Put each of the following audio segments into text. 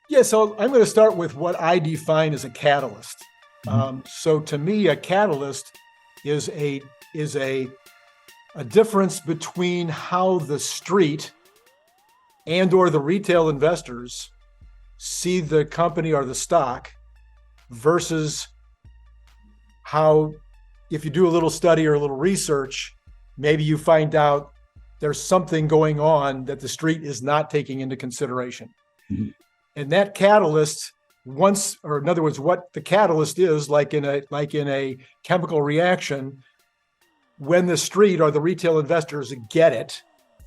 Yeah, so I'm going to start with what I define as a catalyst. So to me, a catalyst is a difference between how the street and or the retail investors see the company or the stock versus how, if you do a little study or a little research, maybe you find out there's something going on that the street is not taking into consideration. And that catalyst, in other words, what the catalyst is, like in a chemical reaction, when the street or the retail investors get it,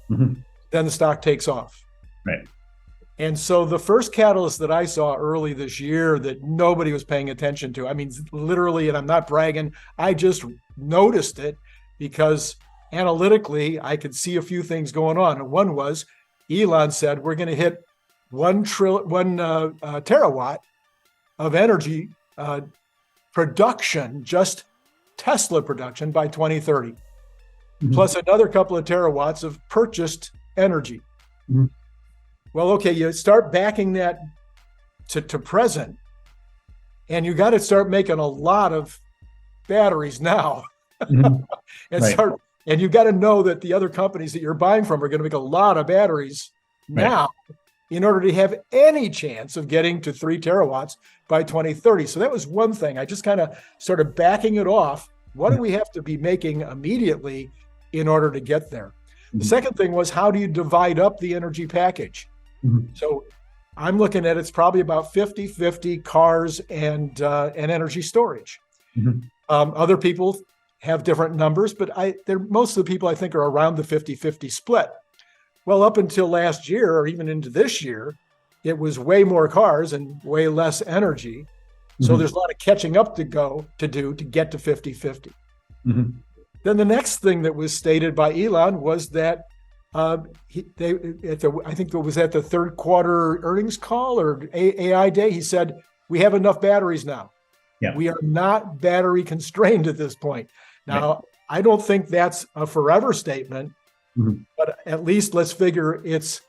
then the stock takes off. Right. And so the first catalyst that I saw early this year that nobody was paying attention to, I mean, literally, and I'm not bragging, I just noticed it because analytically, I could see a few things going on. And one was Elon said, we're going to hit 1 terawatt of energy production, just Tesla production by 2030, plus another couple of terawatts of purchased energy. Well, okay, you start backing that to present, and you got to start making a lot of batteries now. And you got to know that the other companies that you're buying from are going to make a lot of batteries now in order to have any chance of getting to 3 terawatts by 2030. So that was one thing. I just kind of started backing it off. What do we have to be making immediately in order to get there? The second thing was, how do you divide up the energy package? So I'm looking at it's probably about 50-50 cars and energy storage. Other people have different numbers, but most of the people I think are around the 50-50 split. Well, up until last year, or even into this year, it was way more cars and way less energy. So there's a lot of catching up to do to get to 50-50. Then the next thing that was stated by Elon was that I think it was at the third quarter earnings call or AI day, he said, we have enough batteries now. We are not battery constrained at this point. Now, I don't think that's a forever statement, but at least let's figure it's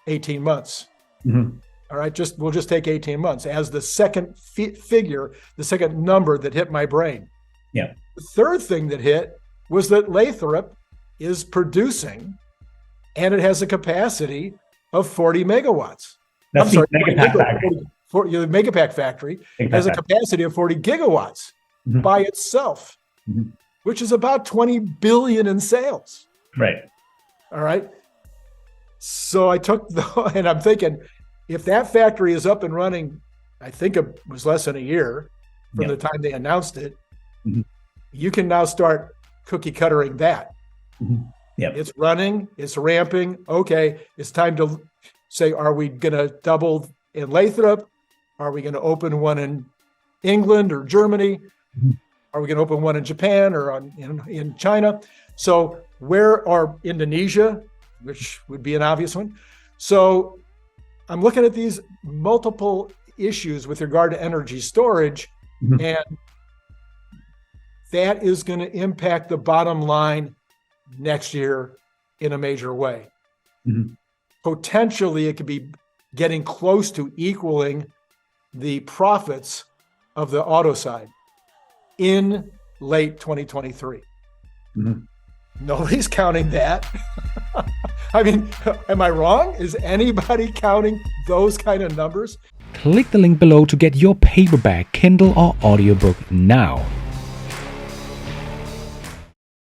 18 months. All right, we'll just take 18 months as the second figure, the second number that hit my brain. The third thing that hit was that Lathrop is producing, and it has a capacity of 40 megawatts. That's the Megapack factory. The Megapack factory has a capacity of 40 gigawatts by itself, which is about 20 billion in sales. Right. All right. So I took and I'm thinking, if that factory is up and running, I think it was less than a year from the time they announced it, you can now start cookie cuttering that. It's running, it's ramping. Okay, it's time to say, are we going to double in Lathrop? Are we going to open one in England or Germany? Are we going to open one in Japan or in China? So or Indonesia, which would be an obvious one. So I'm looking at these multiple issues with regard to energy storage, and that is going to impact the bottom line next year in a major way. Potentially, it could be getting close to equaling the profits of the auto side in late 2023. Nobody's counting that. I mean, am I wrong? Is anybody counting those kind of numbers? Click the link below to get your paperback, Kindle, or audiobook now.